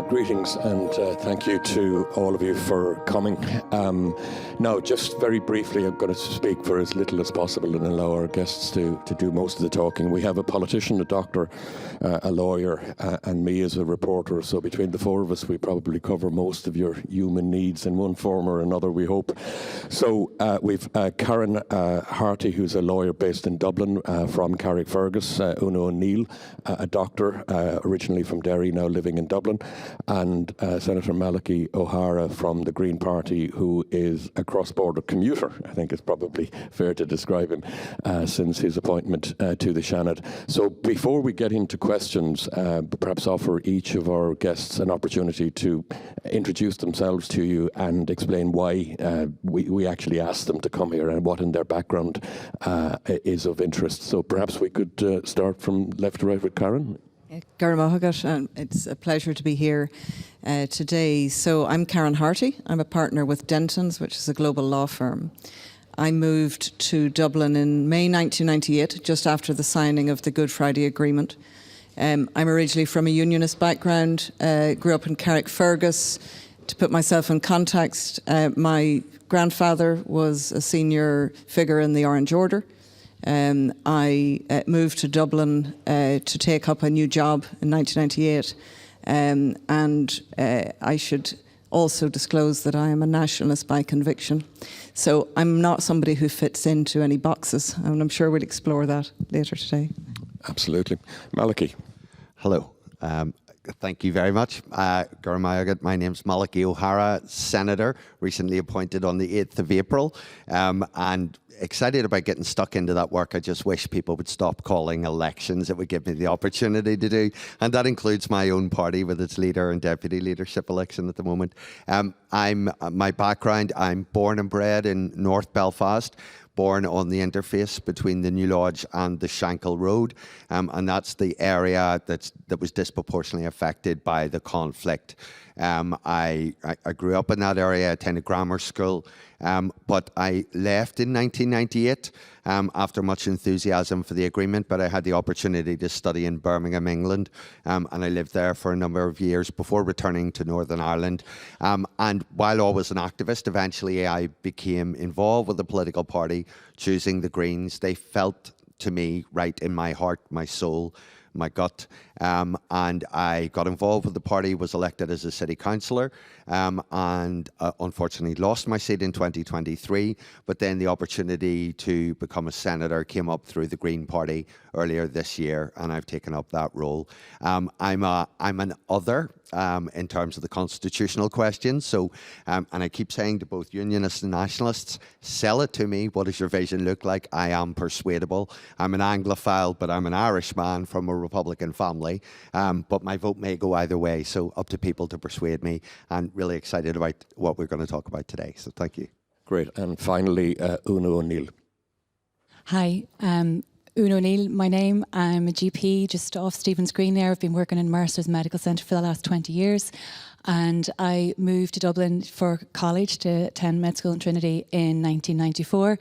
Greetings and thank you to all of you for coming. Now, just very briefly, I'm going to speak for as little as possible and allow our guests to do most of the talking. We have a politician, a doctor, a lawyer, and me as a reporter. So between the four of us, we probably cover most of your human needs in one form or another, we hope. So we've Karyn Harty, who's a lawyer based in Dublin from Carrickfergus, Una O'Neill, a doctor originally from Derry, now living in Dublin, and Senator Malachai O'Hara from the Green Party, who is a cross-border commuter, I think it's probably fair to describe him, since his appointment to the Seanad. So before we get into questions, perhaps offer each of our guests an opportunity to introduce themselves to you and explain why we actually asked them to come here and what in their background is of interest. So perhaps we could start from left to right with Karyn. And it's a pleasure to be here today. So I'm Karyn Harty. I'm a partner with Dentons, which is a global law firm. I moved to Dublin in May 1998, just after the signing of the Good Friday Agreement. I'm originally from a unionist background, grew up in Carrickfergus. To put myself in context, my grandfather was a senior figure in the Orange Order. I moved to Dublin to take up a new job in 1998, and I should also disclose that I am a nationalist by conviction. So I'm not somebody who fits into any boxes, and I'm sure we'll explore that later today. Absolutely. Malachai. Hello. Thank you very much. My name's Malachai O'Hara, Senator, recently appointed on the 8th of April, and excited about getting stuck into that work. I just wish people would stop calling elections. It would give me the opportunity to do, and that includes my own party with its leader and deputy leadership election at the moment. My background, I'm born and bred in North Belfast, born on the interface between the New Lodge and the Shankill Road, and that's the area that was disproportionately affected by the conflict. I grew up in that area, attended grammar school, but I left in 1998 after much enthusiasm for the agreement, but I had the opportunity to study in Birmingham, England, and I lived there for a number of years before returning to Northern Ireland. And while I was an activist, eventually I became involved with the political party, choosing the Greens. They felt to me right in my heart, my soul, my gut, and I got involved with the party, was elected as a city councillor, and unfortunately lost my seat in 2023, but then the opportunity to become a senator came up through the Green Party earlier this year, and I've taken up that role. I'm an other in terms of the constitutional questions, so, and I keep saying to both unionists and nationalists, sell it to me, what does your vision look like? I am persuadable. I'm an Anglophile, but I'm an Irishman from a Republican family, but my vote may go either way, so up to people to persuade me, and really excited about what we're going to talk about today, so thank you. Great. And finally, Una O'Neill. Hi, Una O'Neill, my name. I'm a GP just off Stephen's Green there. I've been working in Mercer's Medical Centre for the last 20 years. And I moved to Dublin for college to attend med school in Trinity in 1994.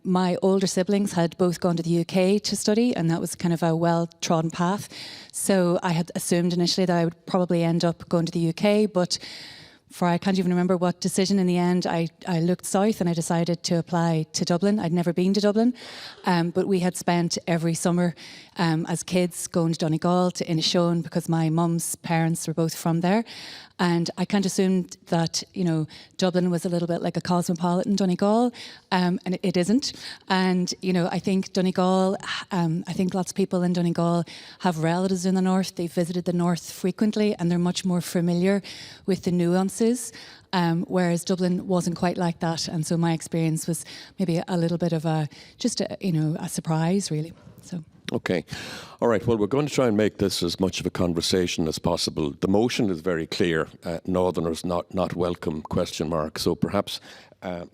My older siblings had both gone to the UK to study, and that was kind of a well-trodden path. So I had assumed initially that I would probably end up going to the UK, but I can't even remember what decision in the end, I looked south and I decided to apply to Dublin. I'd never been to Dublin, but we had spent every summer as kids going to Donegal, to Inishowen, because my mum's parents were both from there. And I kind of assumed that, you know, Dublin was a little bit like a cosmopolitan Donegal, and it isn't. And, you know, I think Donegal, I think lots of people in Donegal have relatives in the north. They've visited the north frequently, and they're much more familiar with the nuances buses, whereas Dublin wasn't quite like that. And so my experience was maybe a little bit of a surprise, really. So. Okay. All right. Well, we're going to try and make this as much of a conversation as possible. The motion is very clear. Northerners not welcome, ? So perhaps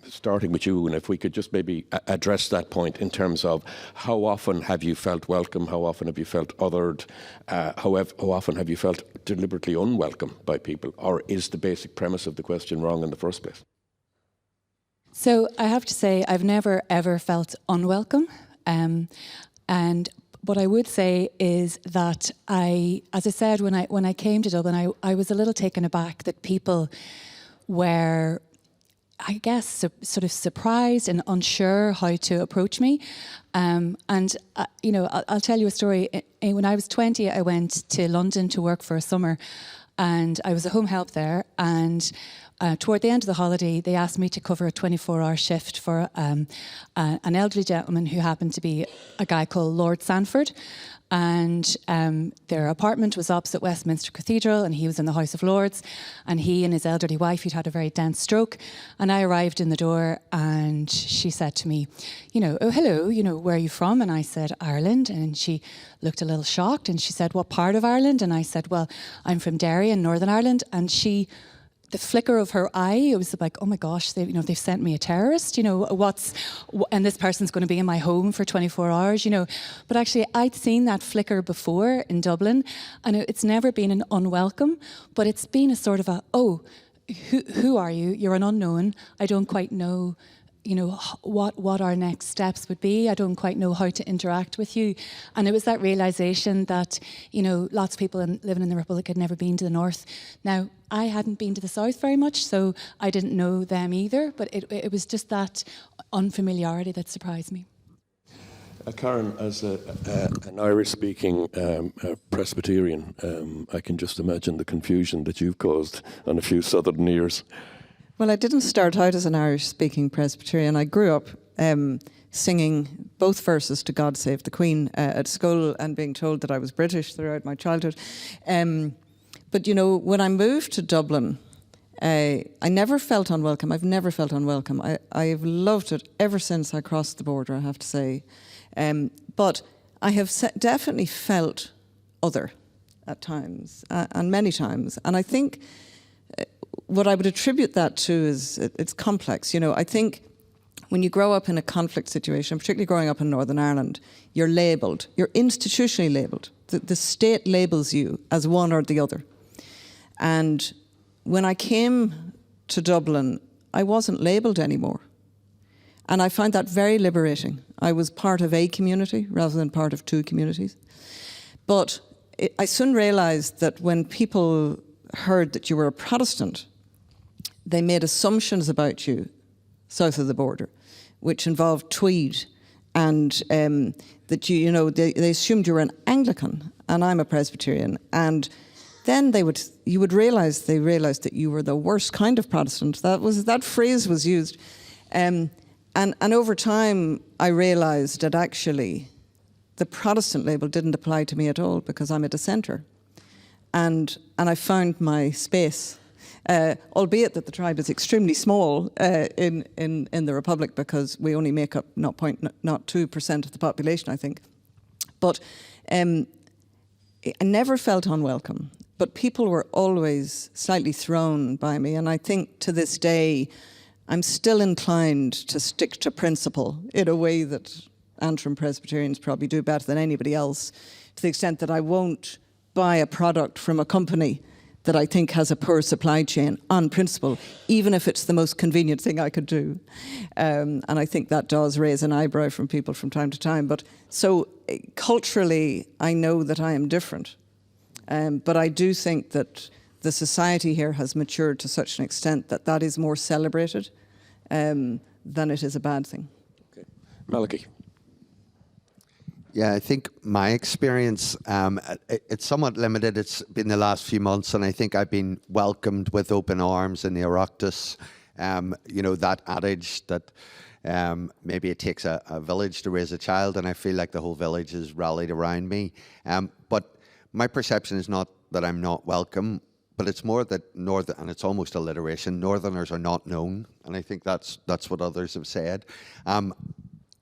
starting with you, and if we could just maybe address that point in terms of how often have you felt welcome, how often have you felt othered, how often have you felt deliberately unwelcome by people, or is the basic premise of the question wrong in the first place? So I have to say I've never ever felt unwelcome. And what I would say is that as I said, when I came to Dublin, I was a little taken aback that people were, I guess, sort of surprised and unsure how to approach me. I'll tell you a story. When I was 20, I went to London to work for a summer, and I was a home help there. And toward the end of the holiday, they asked me to cover a 24-hour shift for an elderly gentleman who happened to be a guy called Lord Sanford. And their apartment was opposite Westminster Cathedral, and he was in the House of Lords. And he and his elderly wife, who'd had a very dense stroke. And I arrived in the door, and she said to me, "Oh, hello, where are you from?" And I said, "Ireland." And she looked a little shocked, and she said, "What part of Ireland?" And I said, "Well, I'm from Derry in Northern Ireland." And the flicker of her eye, it was like, oh my gosh, they've sent me a terrorist, and this person's going to be in my home for 24 hours, But actually, I'd seen that flicker before in Dublin, and it's never been an unwelcome, but it's been a sort of who are you? You're an unknown. I don't quite know, what our next steps would be. I don't quite know how to interact with you. And it was that realisation that, lots of people living in the Republic had never been to the North. Now, I hadn't been to the South very much, so I didn't know them either, but it was just that unfamiliarity that surprised me. Karyn, as an Irish-speaking Presbyterian, I can just imagine the confusion that you've caused on a few Southern ears. Well, I didn't start out as an Irish-speaking Presbyterian. I grew up singing both verses to God Save the Queen at school and being told that I was British throughout my childhood. But, when I moved to Dublin, I never felt unwelcome. I've never felt unwelcome. I've loved it ever since I crossed the border, I have to say. But I have definitely felt other at times, and many times. And I think what I would attribute that to is it's complex. I think when you grow up in a conflict situation, particularly growing up in Northern Ireland, you're labelled, you're institutionally labelled. The state labels you as one or the other. And when I came to Dublin, I wasn't labelled anymore. And I found that very liberating. I was part of a community rather than part of two communities. But I soon realised that when people heard that you were a Protestant, they made assumptions about you south of the border, which involved tweed, and that they assumed you were an Anglican, and I'm a Presbyterian, and then they realised that you were the worst kind of Protestant. That phrase was used, and over time I realised that actually the Protestant label didn't apply to me at all because I'm a dissenter, and I found my space. Albeit that the tribe is extremely small in the Republic because we only make up 0.2% of the population, I think. But I never felt unwelcome, but people were always slightly thrown by me, and I think to this day I'm still inclined to stick to principle in a way that Antrim Presbyterians probably do better than anybody else, to the extent that I won't buy a product from a company that I think has a poor supply chain on principle, even if it's the most convenient thing I could do. And I think that does raise an eyebrow from people from time to time. But so culturally, I know that I am different. But I do think that the society here has matured to such an extent that that is more celebrated than it is a bad thing. Okay. Malachai. Yeah, I think my experience, it's somewhat limited. It's been the last few months, and I think I've been welcomed with open arms in the Oireachtas. That adage that maybe it takes a village to raise a child, and I feel like the whole village has rallied around me. But my perception is not that I'm not welcome, but it's more that northern, and it's almost alliteration. Northerners are not known, and I think that's what others have said.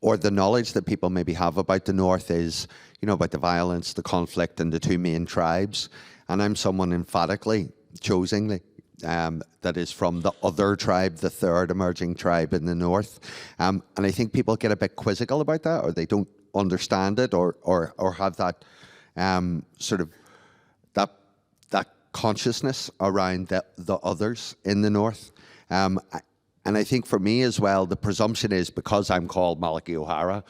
Or the knowledge that people maybe have about the North is, about the violence, the conflict, and the two main tribes. And I'm someone emphatically, choosingly, that is from the other tribe, the third emerging tribe in the North. And I think people get a bit quizzical about that, or they don't understand it, or have that sort of that consciousness around the others in the North. And I think for me as well, the presumption is, because I'm called Malachai O'Hara,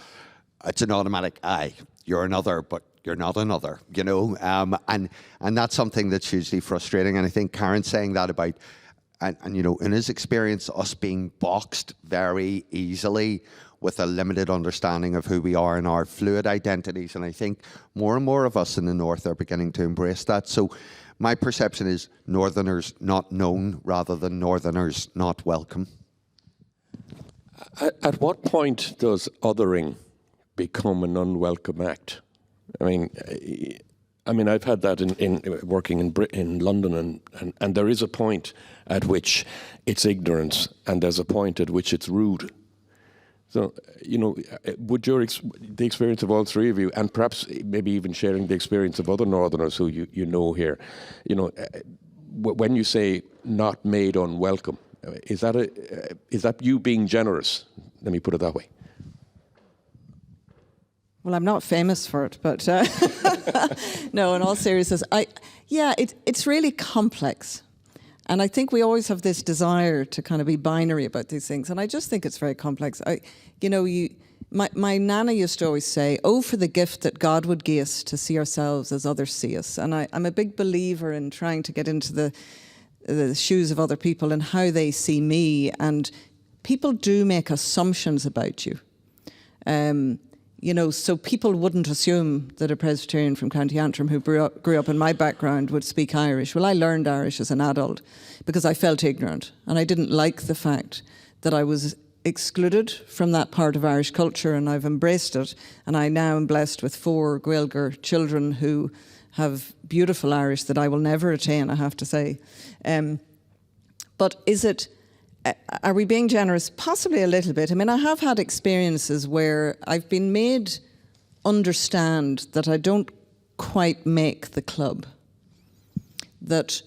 it's an automatic, aye, you're another, but you're not another, and that's something that's hugely frustrating. And I think Karyn saying that about, and in his experience, us being boxed very easily with a limited understanding of who we are and our fluid identities. And I think more and more of us in the North are beginning to embrace that. So my perception is Northerners not known rather than Northerners not welcome. At what point does othering become an unwelcome act? I mean, I've had that in working in London, and there is a point at which it's ignorance, and there's a point at which it's rude. So, would the experience of all three of you, and perhaps maybe even sharing the experience of other Northerners who you know here, when you say not made unwelcome, is that you being generous? Let me put it that way. Well, I'm not famous for it, but no, in all seriousness, it's really complex. And I think we always have this desire to kind of be binary about these things. And I just think it's very complex. My nana used to always say, "Oh, for the gift that God would give us to see ourselves as others see us." And I'm a big believer in trying to get into the shoes of other people and how they see me. And people do make assumptions about you. So people wouldn't assume that a Presbyterian from County Antrim who grew up in my background would speak Irish. Well, I learned Irish as an adult because I felt ignorant, and I didn't like the fact that I was excluded from that part of Irish culture, and I've embraced it. And I now am blessed with 4 Gaeilge children who have beautiful Irish that I will never attain, I have to say. But are we being generous? Possibly a little bit. I mean, I have had experiences where I've been made understand that I don't quite make the club. That,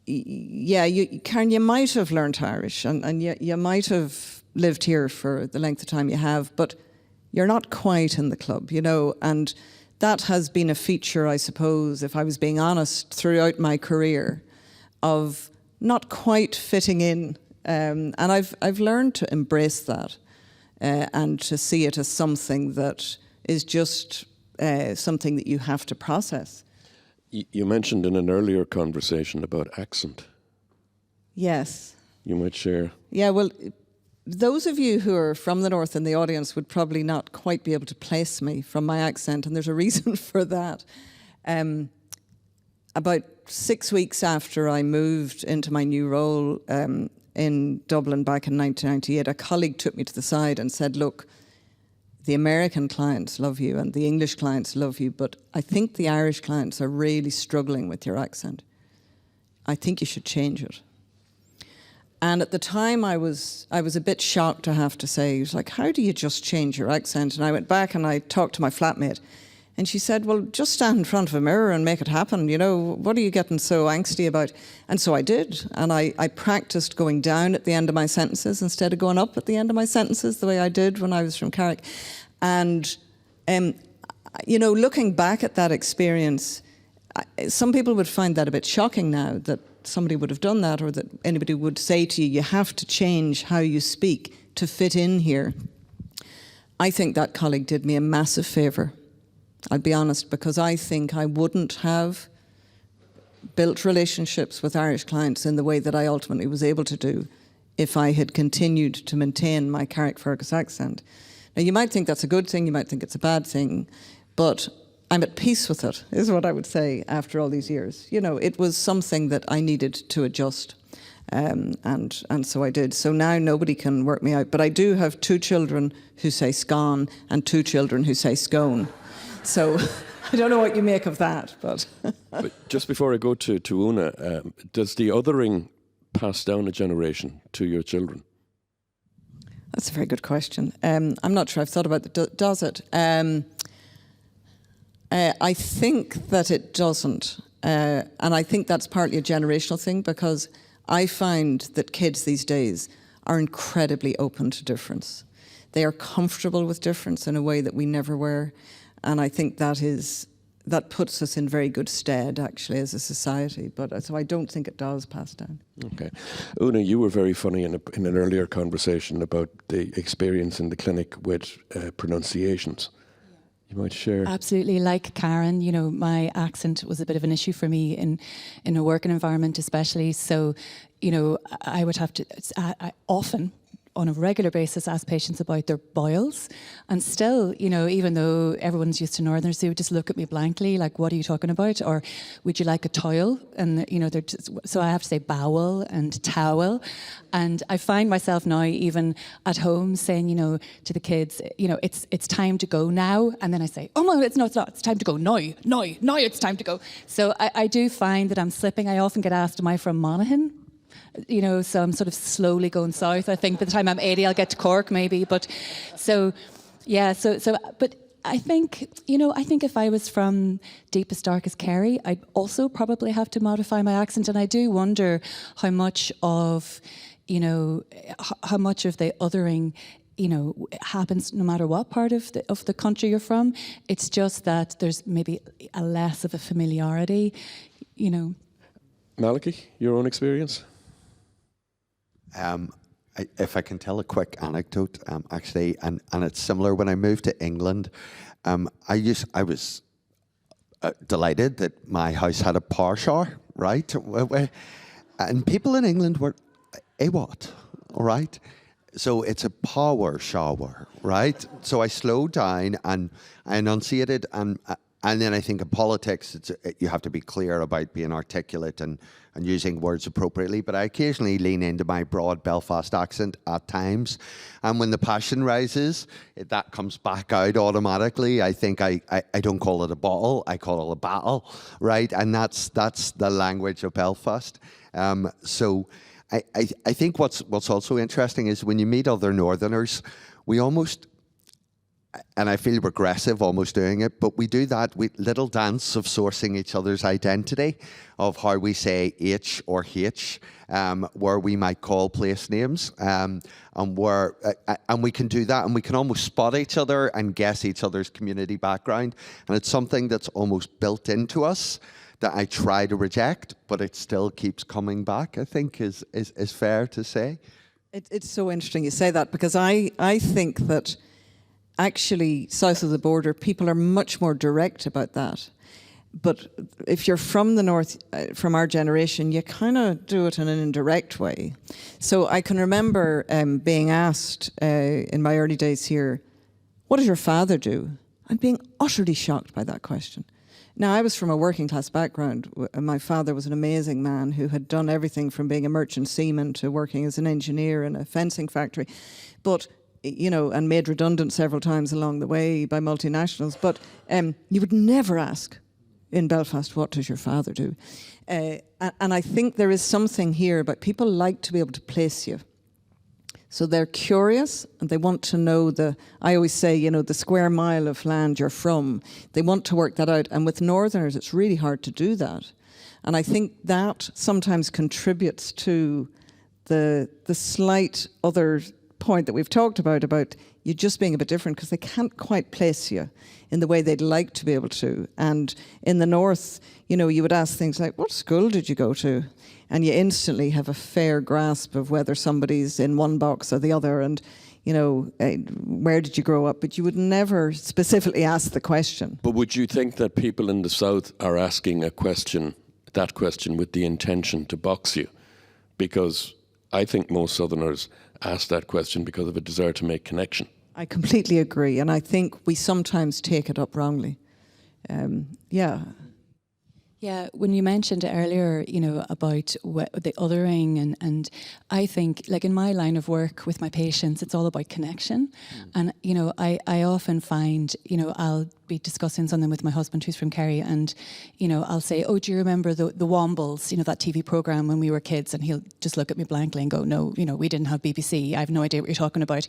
Karyn, you might have learnt Irish and you might have lived here for the length of time you have, but you're not quite in the club, and that has been a feature, I suppose, if I was being honest, throughout my career, of not quite fitting in. And I've learned to embrace that and to see it as something that is just something that you have to process. You mentioned in an earlier conversation about accent. Yes. You might share. Yeah, well, those of you who are from the North in the audience would probably not quite be able to place me from my accent, and there's a reason for that. About 6 weeks after I moved into my new role in Dublin back in 1998, a colleague took me to the side and said, "Look, the American clients love you and the English clients love you, but I think the Irish clients are really struggling with your accent. I think you should change it." And at the time, I was a bit shocked, I have to say. He was like, "How do you just change your accent?" And I went back and I talked to my flatmate, and she said, "Well, just stand in front of a mirror and make it happen. What are you getting so angsty about?" And so I did. And I practiced going down at the end of my sentences instead of going up at the end of my sentences, the way I did when I was from Carrick. And, looking back at that experience, some people would find that a bit shocking now, that somebody would have done that, or that anybody would say to you, "You have to change how you speak to fit in here." I think that colleague did me a massive favour. I'll be honest, because I think I wouldn't have built relationships with Irish clients in the way that I ultimately was able to do if I had continued to maintain my Carrickfergus accent. Now, you might think that's a good thing, you might think it's a bad thing, but I'm at peace with it, is what I would say after all these years. It was something that I needed to adjust, and so I did. So now nobody can work me out, but I do have 2 children who say scone and 2 children who say scone. So I don't know what you make of that, but... But just before I go to Una, does the othering pass down a generation to your children? That's a very good question. I'm not sure I've thought about it. Does it? I think that it doesn't. And I think that's partly a generational thing, because I find that kids these days are incredibly open to difference. They are comfortable with difference in a way that we never were. And I think that puts us in very good stead, actually, as a society. But so I don't think it does pass down. Okay. Una, you were very funny in an earlier conversation about the experience in the clinic with pronunciations. You might share. Absolutely. Like Karyn, you know, my accent was a bit of an issue for me in a working environment especially. So, you know, I would have to, I often, on a regular basis, ask patients about their boils. And still, you know, even though everyone's used to Northerners, they would just look at me blankly, like, what are you talking about? Or would you like a towel? And, you know, they're just, so I have to say bowel and towel. And I find myself now, even at home, saying, you know, to the kids, you know, it's time to go now. And then I say, oh, no, it's not. It's time to go now. It's time to go. So I do find that I'm slipping. I often get asked, am I from Monaghan? You know, so I'm sort of slowly going south. I think by the time I'm 80, I'll get to Cork maybe. But so, yeah, but I think, you know, I think if I was from deepest, darkest Kerry, I'd also probably have to modify my accent. And I do wonder how much of, you know, how much of the othering, you know, happens no matter what part of the country you're from. It's just that there's maybe a less of a familiarity, you know. Malachai, your own experience? If I can tell a quick anecdote, actually, and it's similar. When I moved to England, I was delighted that my house had a power shower, right? And people in England were, what? All right? So it's a power shower, right? So I slowed down and I enunciated, and then I think in politics, you have to be clear about being articulate and using words appropriately. But I occasionally lean into my broad Belfast accent at times. And when the passion rises, that comes back out automatically. I think I don't call it a bottle, I call it a battle, right? And that's the language of Belfast. So I think what's also interesting is when you meet other Northerners, we almost, and I feel regressive almost doing it, but we do that with little dance of sourcing each other's identity, of how we say H or H, where we might call place names, and we can do that, and we can almost spot each other and guess each other's community background, and it's something that's almost built into us that I try to reject, but it still keeps coming back, I think is fair to say. It's so interesting you say that, because I think that actually, south of the border, people are much more direct about that. But if you're from the north, from our generation, you kind of do it in an indirect way. So I can remember being asked in my early days here, what does your father do? And being utterly shocked by that question. Now, I was from a working class background. My father was an amazing man who had done everything from being a merchant seaman to working as an engineer in a fencing factory. But you know, and made redundant several times along the way by multinationals. But you would never ask in Belfast, what does your father do? And I think there is something here about people like to be able to place you. So they're curious and they want to know I always say, you know, the square mile of land you're from. They want to work that out. And with Northerners, it's really hard to do that. And I think that sometimes contributes to the slight other point that we've talked about you just being a bit different, because they can't quite place you in the way they'd like to be able to. And in the north, you know, you would ask things like, what school did you go to? And you instantly have a fair grasp of whether somebody's in one box or the other, and, you know, where did you grow up? But you would never specifically ask the question. But would you think that people in the south are asking that question with the intention to box you? Because I think most southerners ask that question because of a desire to make connection. I completely agree, and I think we sometimes take it up wrongly. Yeah, when you mentioned earlier, you know, about the othering, and I think, like in my line of work with my patients, it's all about connection. And, you know, I often find, you know, I'll be discussing something with my husband who's from Kerry, and I'll say, "Oh, do you remember the Wombles? That TV program when we were kids?" And he'll just look at me blankly and go, "No, we didn't have BBC. I have no idea what you're talking about."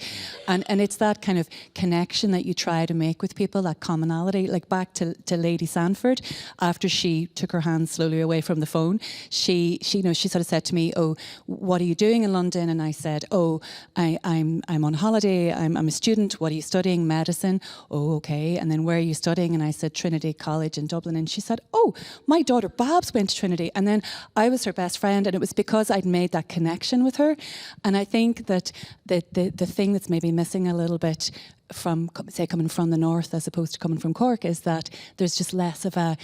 And it's that kind of connection that you try to make with people, that commonality. Like back to Lady Sanford, after she took her hands slowly away from the phone, she sort of said to me, "Oh, what are you doing in London?" And I said, "Oh, I'm on holiday. I'm a student. What are you studying? Medicine." "Oh, okay. And then where are you studying?" And I said, "Trinity College in Dublin." And she said, "Oh, my daughter Babs went to Trinity." And then I was her best friend, and it was because I'd made that connection with her. And I think that the thing that's maybe missing a little bit from, say, coming from the north as opposed to coming from Cork is that there's just less of a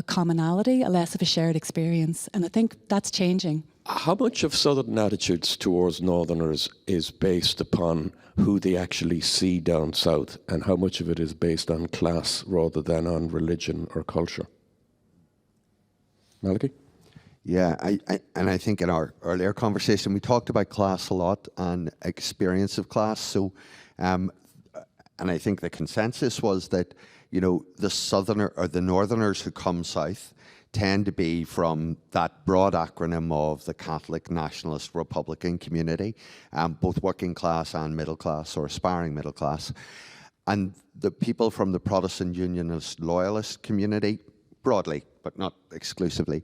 commonality, less of a shared experience. And I think that's changing. How much of Southern attitudes towards Northerners is based upon who they actually see down south, and how much of it is based on class rather than on religion or culture? Malachai? Yeah, I think in our earlier conversation we talked about class a lot and experience of class. So, and I think the consensus was that the Southerner or the Northerners who come south tend to be from that broad acronym of the Catholic, Nationalist, Republican community, both working class and middle class or aspiring middle class. And the people from the Protestant Unionist Loyalist community, broadly, but not exclusively,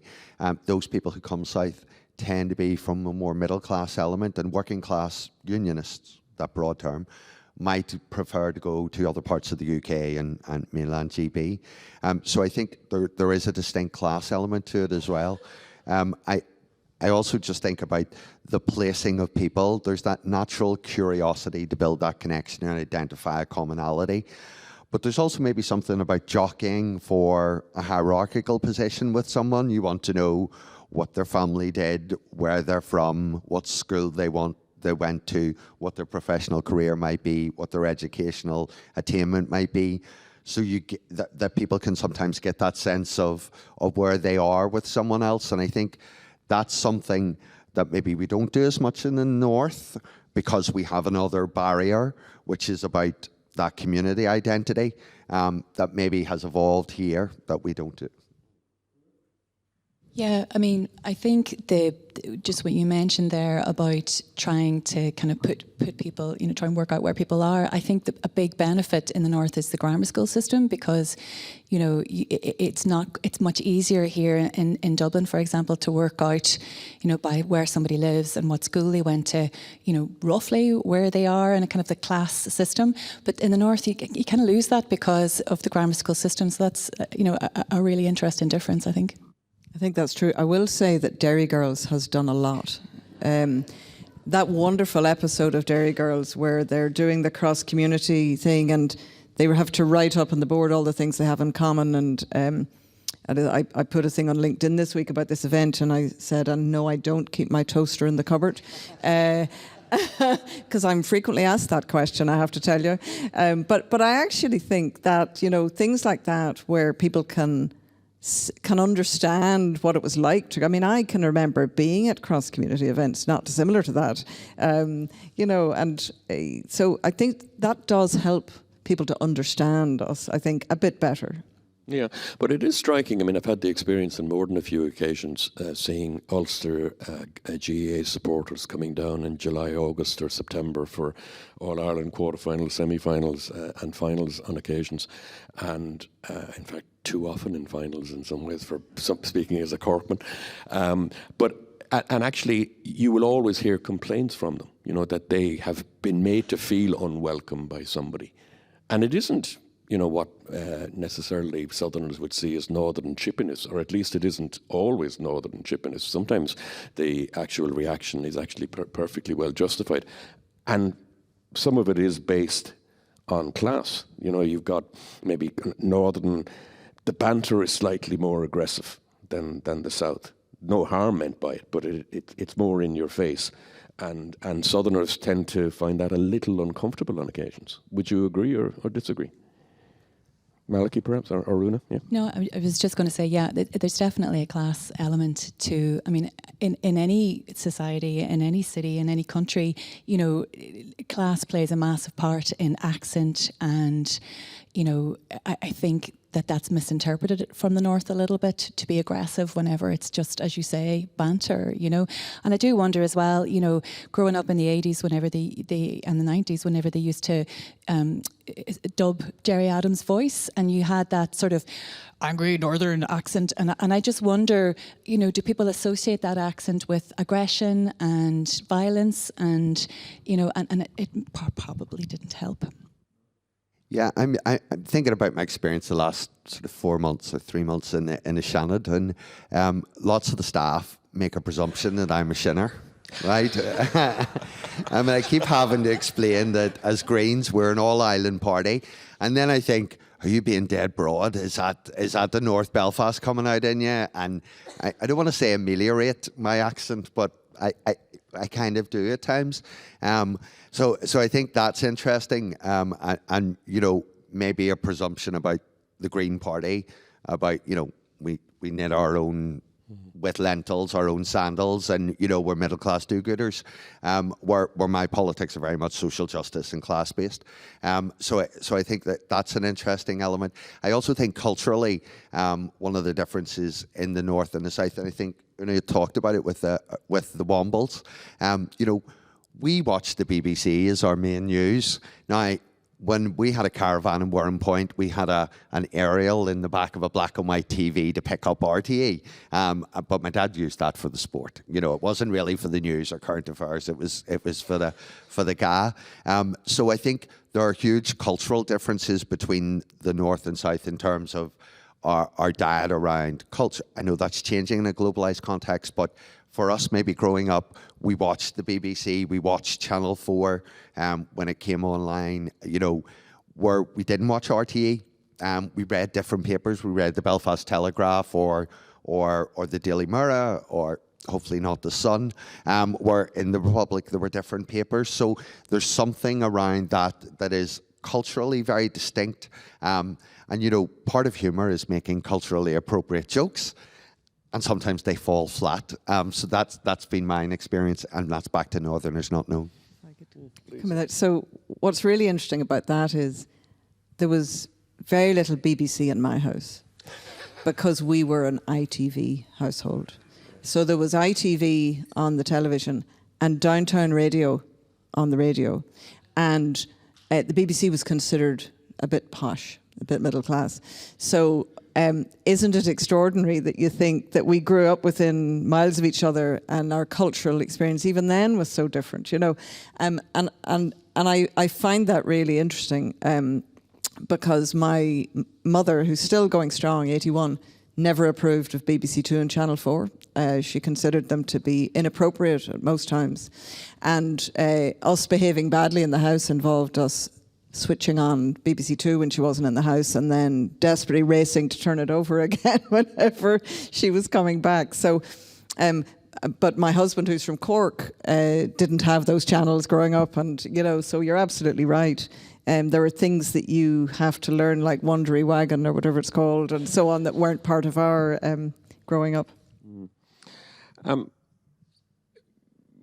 those people who come south tend to be from a more middle class element, and working class Unionists, that broad term, might prefer to go to other parts of the UK and mainland GB. So I think there is a distinct class element to it as well. I also just think about the placing of people. There's that natural curiosity to build that connection and identify a commonality. But there's also maybe something about jockeying for a hierarchical position with someone. You want to know what their family did, where they're from, what school they went to, what their professional career might be, what their educational attainment might be. So you get that people can sometimes get that sense of where they are with someone else. And I think that's something that maybe we don't do as much in the north, because we have another barrier, which is about that community identity that maybe has evolved here that we don't do. Yeah, I mean, I think just what you mentioned there about trying to kind of put people, try and work out where people are. I think a big benefit in the north is the grammar school system, because, it's much easier here in Dublin, for example, to work out, by where somebody lives and what school they went to, roughly where they are in a kind of the class system. But in the north, you kind of lose that because of the grammar school system. So that's, a really interesting difference, I think. I think that's true. I will say that Derry Girls has done a lot. That wonderful episode of Derry Girls where they're doing the cross-community thing and they have to write up on the board all the things they have in common. And I put a thing on LinkedIn this week about this event, and I said, and no, I don't keep my toaster in the cupboard. Because I'm frequently asked that question, I have to tell you. But I actually think that, things like that where people can understand what it was like to. I mean, I can remember being at cross-community events, not dissimilar to that, so I think that does help people to understand us, I think, a bit better. Yeah, but it is striking. I mean, I've had the experience on more than a few occasions seeing Ulster GAA supporters coming down in July, August or September for All-Ireland quarterfinals, semi-finals and finals on occasions. And in fact, too often in finals in some ways, for some, speaking as a Corkman. And actually, you will always hear complaints from them, that they have been made to feel unwelcome by somebody. And it isn't what necessarily Southerners would see as northern chippiness, or at least it isn't always northern chippiness. Sometimes the actual reaction is actually perfectly well justified. And some of it is based on class. You've got maybe northern, the banter is slightly more aggressive than the south. No harm meant by it, but it's more in your face. And Southerners tend to find that a little uncomfortable on occasions. Would you agree or disagree? Malachai, perhaps, or Runa? Yeah. No, I was just going to say, yeah, there's definitely a class element to, I mean, in any society, in any city, in any country, you know, class plays a massive part in accent, and, you know, I think that's misinterpreted from the north a little bit, to be aggressive whenever it's just, as you say, banter, you know. And I do wonder as well, you know, growing up in the 80s, whenever and the 90s, whenever they used to dub Gerry Adams' voice, and you had that sort of angry northern accent, and I just wonder, you know, do people associate that accent with aggression and violence, and, you know, and it probably didn't help. Yeah, I'm thinking about my experience the last sort of 4 months or 3 months in the Shannon, and lots of the staff make a presumption that I'm a Shinner, right? I mean, I keep having to explain that as Greens, we're an all-island party, and then I think, are you being dead broad? Is that the North Belfast coming out in you? And I don't want to say ameliorate my accent, but I kind of do at times. So I think that's interesting. And you know, maybe a presumption about the Green Party, about, you know, we knit our own with lentils, our own sandals, and, you know, we're middle class do-gooders. Where my politics are very much social justice and class based. So I think that's an interesting element. I also think culturally, one of the differences in the north and the south, and I think, you know, you talked about it with the Wombles. You know, we watch the BBC as our main news. Now, when we had a caravan in Warren Point, we had an aerial in the back of a black and white TV to pick up RTE. But my dad used that for the sport. You know, it wasn't really for the news or current affairs. It was for the GA. So I think there are huge cultural differences between the north and south in terms of our diet around culture. I know that's changing in a globalised context, but for us, maybe growing up, we watched the BBC, we watched Channel 4 when it came online, you know, where we didn't watch RTE. We read different papers. We read the Belfast Telegraph or the Daily Mirror, or hopefully not the Sun, where in the Republic there were different papers. So there's something around that is culturally very distinct. And, you know, part of humour is making culturally appropriate jokes, and sometimes they fall flat. So that's been my experience, and that's back to Northerners not known. So what's really interesting about that is there was very little BBC in my house because we were an ITV household. So there was ITV on the television and Downtown Radio on the radio. And the BBC was considered a bit posh, a bit middle class. So isn't it extraordinary that you think that we grew up within miles of each other, and our cultural experience even then was so different, you know? And I find that really interesting because my mother, who's still going strong, 81, never approved of BBC Two and Channel 4. She considered them to be inappropriate at most times. And us behaving badly in the house involved us switching on BBC Two when she wasn't in the house, and then desperately racing to turn it over again whenever she was coming back. So, but my husband, who's from Cork, didn't have those channels growing up, and, you know, so you're absolutely right. There are things that you have to learn, like Wondery Wagon or whatever it's called, and so on, that weren't part of our growing up.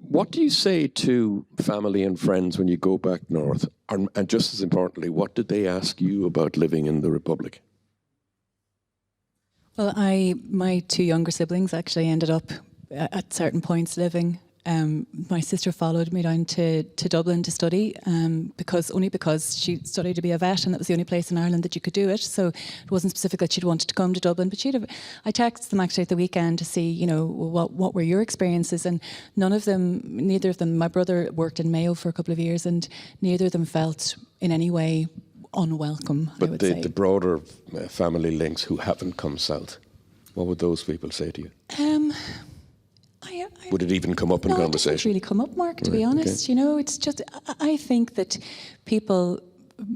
What do you say to family and friends when you go back north? And just as importantly, what did they ask you about living in the Republic? Well, my two younger siblings actually ended up at certain points living. My sister followed me down to Dublin to study because she studied to be a vet, and that was the only place in Ireland that you could do it. So it wasn't specific that she'd wanted to come to Dublin, but I texted them actually at the weekend to see, you know, what were your experiences, and neither of them, my brother worked in Mayo for a couple of years, and neither of them felt in any way unwelcome. But I would say. The broader family links who haven't come south, what would those people say to you? Would it even come up in conversation? It didn't really come up, Mark, to be honest. Okay. You know, it's just, I think that people,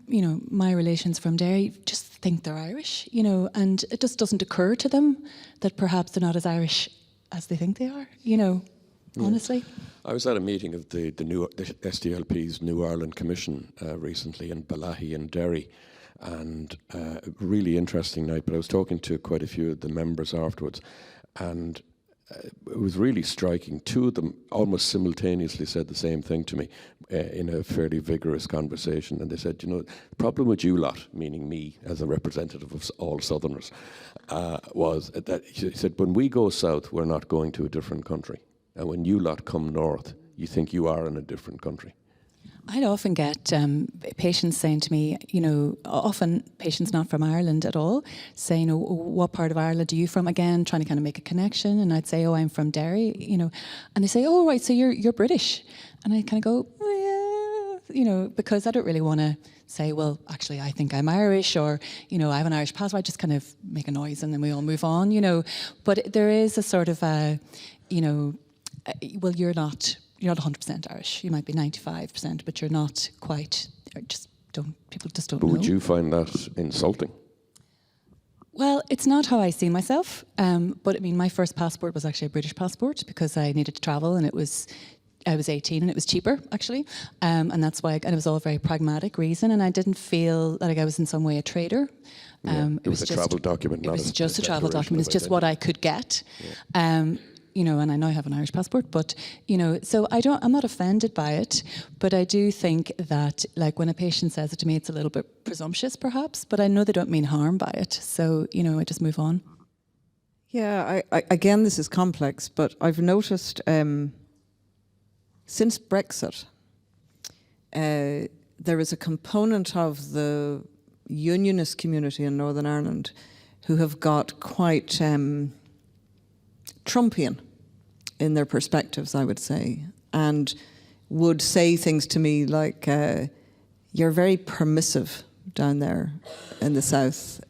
you know, my relations from Derry just think they're Irish, you know, and it just doesn't occur to them that perhaps they're not as Irish as they think they are, you know, honestly. I was at a meeting of the SDLP's New Ireland Commission recently in Malachai in Derry, and really interesting night. But I was talking to quite a few of the members afterwards, and it was really striking. Two of them almost simultaneously said the same thing to me in a fairly vigorous conversation. And they said, the problem with you lot, meaning me as a representative of all Southerners, was that he said, when we go south, we're not going to a different country. And when you lot come north, you think you are in a different country. I'd often get patients saying to me, often patients not from Ireland at all, saying, "Oh, what part of Ireland are you from?" Again, trying to kind of make a connection, and I'd say, "Oh, I'm from Derry," and they say, "Oh, right, so you're British," and I kind of go, "Oh, yeah," because I don't really want to say, "Well, actually, I think I'm Irish," or I have an Irish passport. I just kind of make a noise and then we all move on, But there is a sort of well, you're not 100% Irish. You might be 95%, but you're not quite. People just don't know. But would you find that insulting? Well, it's not how I see myself. But I mean, my first passport was actually a British passport because I needed to travel, and I was 18 and it was cheaper actually, and that's why. And it was all a very pragmatic reason, and I didn't feel like I was in some way a traitor. It was a travel document. It was just a travel document. It's just what I could get. Yeah. And I know I have an Irish passport, but, so I'm not offended by it, but I do think that, like, when a patient says it to me, it's a little bit presumptuous, perhaps, but I know they don't mean harm by it. So, I just move on. Yeah, again, this is complex, but I've noticed since Brexit, there is a component of the unionist community in Northern Ireland who have got quite Trumpian in their perspectives, I would say, and would say things to me like, "You're very permissive down there in the south.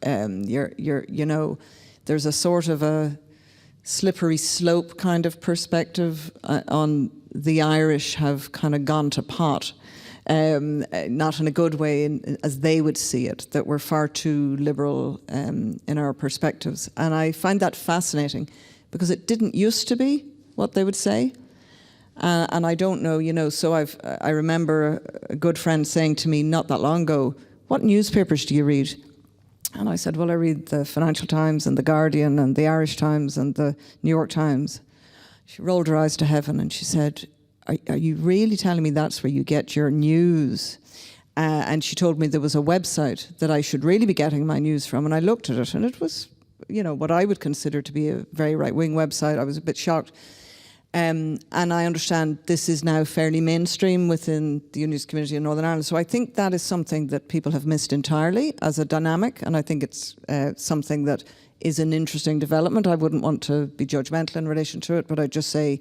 There's a sort of a slippery slope kind of perspective on the Irish have kind of gone to pot." Not in a good way, as they would see it, that we're far too liberal in our perspectives. And I find that fascinating because it didn't used to be what they would say. And I don't know, so I remember a good friend saying to me not that long ago, "What newspapers do you read?" And I said, "Well, I read the Financial Times and the Guardian and the Irish Times and the New York Times." She rolled her eyes to heaven and she said, Are you really telling me that's where you get your news? And she told me there was a website that I should really be getting my news from. And I looked at it and it was, what I would consider to be a very right-wing website. I was a bit shocked. And I understand this is now fairly mainstream within the unionist community in Northern Ireland. So I think that is something that people have missed entirely as a dynamic. And I think it's something that is an interesting development. I wouldn't want to be judgmental in relation to it, but I'd just say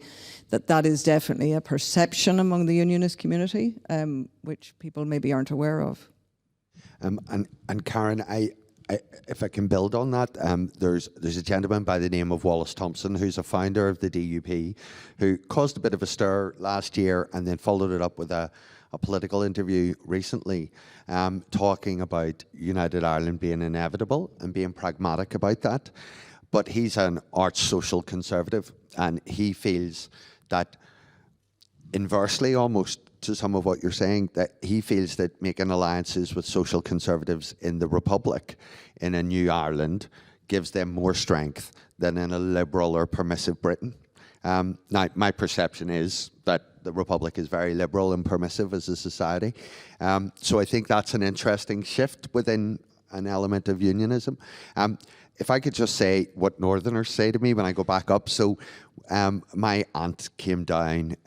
that is definitely a perception among the unionist community, which people maybe aren't aware of. And Karyn, if I can build on that, there's a gentleman by the name of Wallace Thompson, who's a founder of the DUP, who caused a bit of a stir last year and then followed it up with a political interview recently, talking about United Ireland being inevitable and being pragmatic about that. But he's an arch social conservative, and he feels that, inversely almost to some of what you're saying, that he feels that making alliances with social conservatives in the Republic, in a new Ireland, gives them more strength than in a liberal or permissive Britain. Now, my perception is that the Republic is very liberal and permissive as a society. So I think that's an interesting shift within an element of unionism. If I could just say what Northerners say to me when I go back up. So my aunt came down,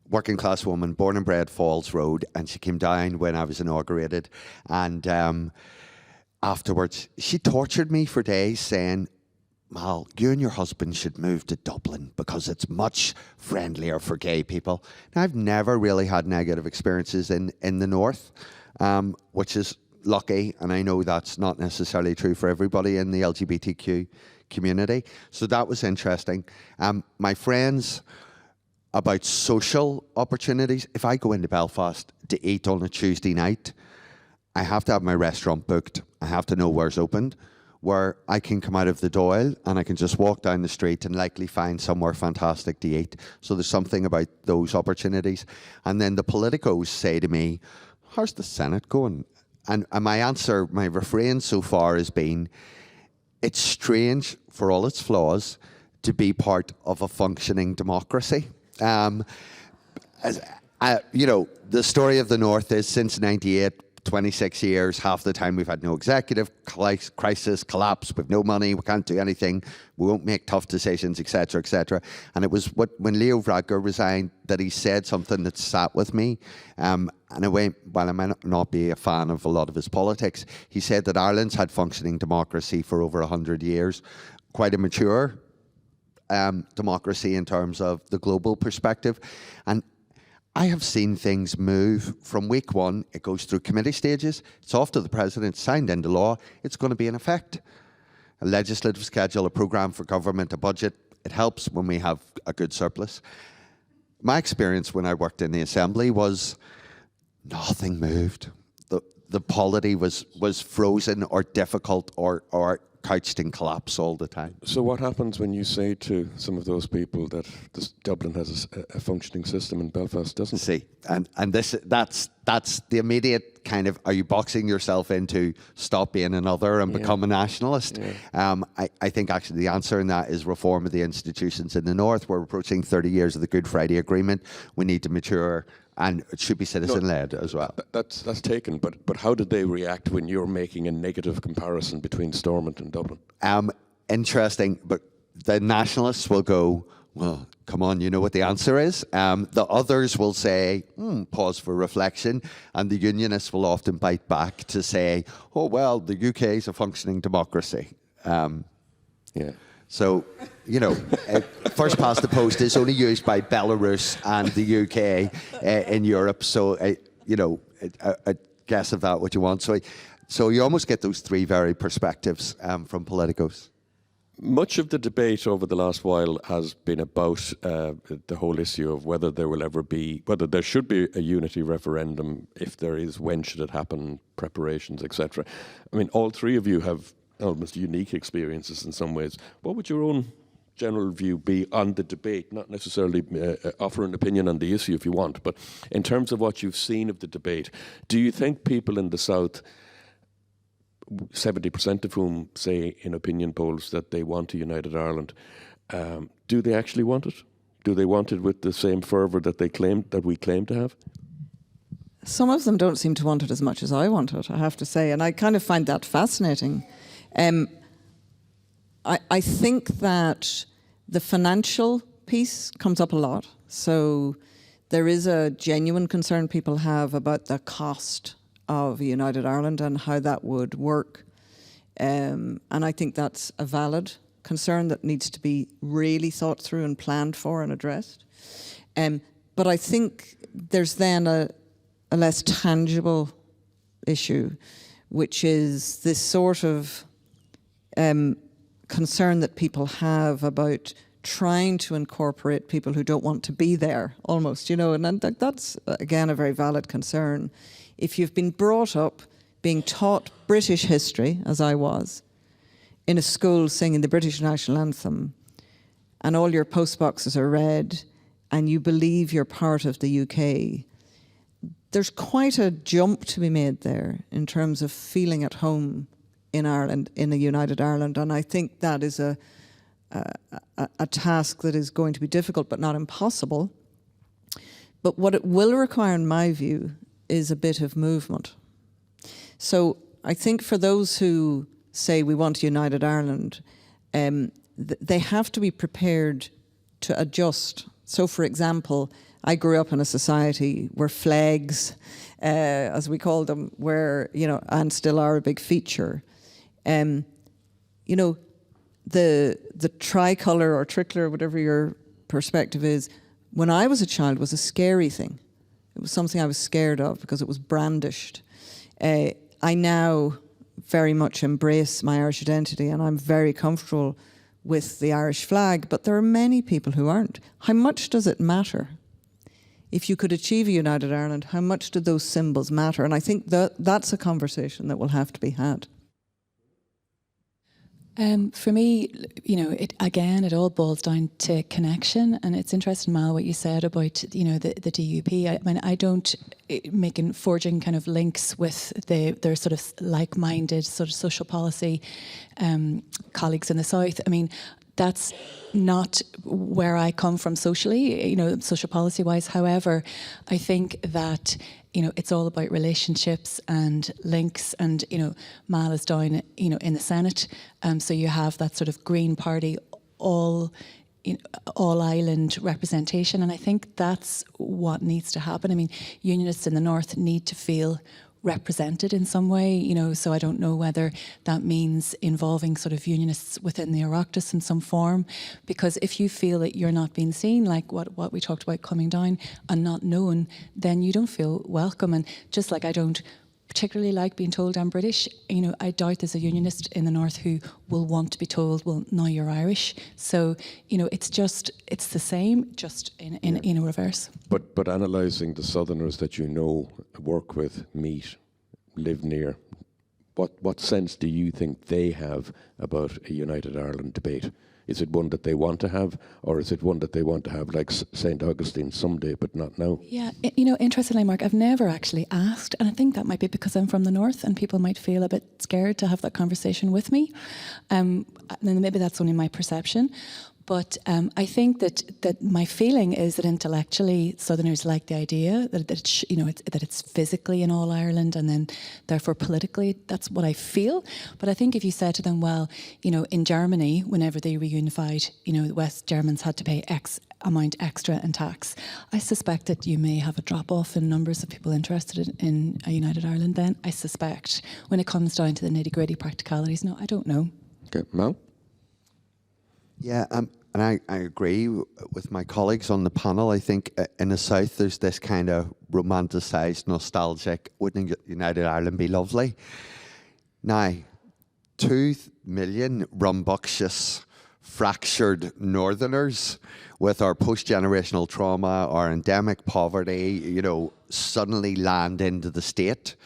working class woman, born and bred Falls Road, and she came down when I was inaugurated. And afterwards, she tortured me for days saying, "Mal, you and your husband should move to Dublin because it's much friendlier for gay people." Now, I've never really had negative experiences in the North, which is lucky, and I know that's not necessarily true for everybody in the LGBTQ community. So that was interesting. My friends, about social opportunities, if I go into Belfast to eat on a Tuesday night, I have to have my restaurant booked. I have to know where's opened, where I can come out of the Doyle and I can just walk down the street and likely find somewhere fantastic to eat. So there's something about those opportunities. And then the politicos say to me, "How's the Senate going?" and my answer, my refrain so far has been, it's strange, for all its flaws, to be part of a functioning democracy. The story of the North is since 98, 26 years, half the time we've had no executive, crisis, collapse, we've no money, we can't do anything, we won't make tough decisions, etc., etc. And it was when Leo Varadkar resigned that he said something that sat with me. And I went, while I might not be a fan of a lot of his politics, he said that Ireland's had functioning democracy for over 100 years, quite a mature democracy in terms of the global perspective. And I have seen things move from week one. It goes through committee stages. It's off to the president, signed into law. It's going to be in effect. A legislative schedule, a programme for government, a budget. It helps when we have a good surplus. My experience when I worked in the Assembly was nothing moved. The polity was frozen or difficult or couched in collapse all the time. So what happens when you say to some of those people that Dublin has a functioning system and Belfast doesn't? See, and that's the immediate kind of, are you boxing yourself into stop being another and become a nationalist? Yeah. I think actually the answer in that is reform of the institutions in the North. We're approaching 30 years of the Good Friday Agreement. We need to mature, and it should be citizen-led as well. That's taken, but how did they react when you're making a negative comparison between Stormont and Dublin? Interesting, but the nationalists will go, well, come on, you know what the answer is. The others will say, pause for reflection, and the unionists will often bite back to say, oh, well, the UK is a functioning democracy. So, first past the post is only used by Belarus and the UK in Europe. So, I guess of that what you want. So you almost get those three varied perspectives from politicos. Much of the debate over the last while has been about the whole issue of whether there should be a unity referendum. If there is, when should it happen, preparations, etc. I mean, all three of you have almost unique experiences in some ways. What would your own general view be on the debate? Not necessarily offer an opinion on the issue if you want, but in terms of what you've seen of the debate, do you think people in the South, 70% of whom say in opinion polls that they want a united Ireland, do they actually want it? Do they want it with the same fervour that we claim to have? Some of them don't seem to want it as much as I want it, I have to say, and I kind of find that fascinating. I think that the financial piece comes up a lot. So there is a genuine concern people have about the cost of a united Ireland and how that would work. And I think that's a valid concern that needs to be really thought through and planned for and addressed. But I think there's then a less tangible issue, which is this sort of concern that people have about trying to incorporate people who don't want to be there, almost, and that's, again, a very valid concern. If you've been brought up being taught British history, as I was, in a school singing the British national anthem, and all your postboxes are red, and you believe you're part of the UK, there's quite a jump to be made there in terms of feeling at home in Ireland, in a united Ireland, and I think that is a task that is going to be difficult but not impossible. But what it will require, in my view, is a bit of movement. So I think for those who say we want a united Ireland, they have to be prepared to adjust. So, for example, I grew up in a society where flags, as we call them, were, and still are a big feature. The tricolour or tricolour, whatever your perspective is, when I was a child was a scary thing. It was something I was scared of because it was brandished. I now very much embrace my Irish identity and I'm very comfortable with the Irish flag, but there are many people who aren't. How much does it matter? If you could achieve a united Ireland, how much do those symbols matter? And I think that's a conversation that will have to be had. For me, it all boils down to connection, and it's interesting, Mal, what you said about the DUP. I mean, I don't making forging kind of links with their sort of like-minded sort of social policy colleagues in the south. I mean, that's not where I come from socially, social policy wise. However, I think that it's all about relationships and links, and Mal is down in the Senate, so you have that sort of Green Party all island representation, and I think that's what needs to happen. I mean, unionists in the north need to feel represented in some way, so I don't know whether that means involving sort of unionists within the Oireachtas in some form, because if you feel that you're not being seen, like what we talked about coming down, and not known, then you don't feel welcome. And just like I don't particularly like being told I'm British, I doubt there's a unionist in the north who will want to be told, well, now you're Irish. So, it's the same, just in a reverse. But analysing the Southerners that work with, meet, live near, what sense do you think they have about a United Ireland debate? Is it one that they want to have, or is it one that they want to have like St. Augustine someday, but not now? Yeah, interestingly, Mark, I've never actually asked, and I think that might be because I'm from the north and people might feel a bit scared to have that conversation with me. And maybe that's only my perception. But I think that my feeling is that intellectually Southerners like the idea that it's physically in all Ireland, and then therefore politically that's what I feel. But I think if you said to them, well, in Germany, whenever they reunified, the West Germans had to pay X amount extra in tax, I suspect that you may have a drop off in numbers of people interested in a United Ireland. Then I suspect when it comes down to the nitty gritty practicalities, no, I don't know. Okay, Mal? Yeah, and I agree with my colleagues on the panel. I think in the South there's this kind of romanticised, nostalgic, wouldn't United Ireland be lovely? Now, 2 million rambunctious, fractured Northerners with our post-generational trauma, our endemic poverty, suddenly land into the state.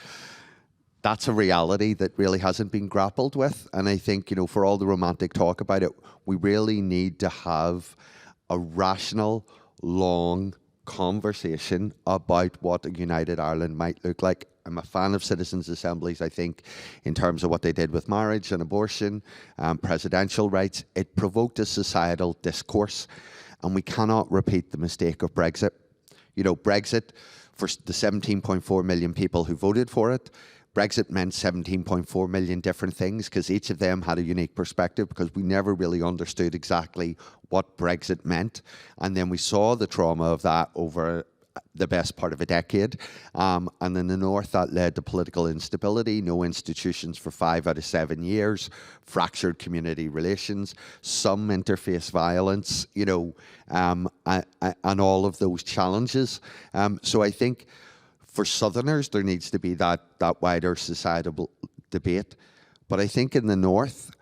That's a reality that really hasn't been grappled with. And I think, for all the romantic talk about it, we really need to have a rational, long conversation about what a United Ireland might look like. I'm a fan of citizens' assemblies, I think, in terms of what they did with marriage and abortion, presidential rights. It provoked a societal discourse, and we cannot repeat the mistake of Brexit. Brexit, for the 17.4 million people who voted for it, Brexit meant 17.4 million different things, because each of them had a unique perspective, because we never really understood exactly what Brexit meant. And then we saw the trauma of that over the best part of a decade. And in the north, that led to political instability, no institutions for 5 out of 7 years, fractured community relations, some interface violence, and all of those challenges. So I think for Southerners, there needs to be that wider societal debate. But I think in the north,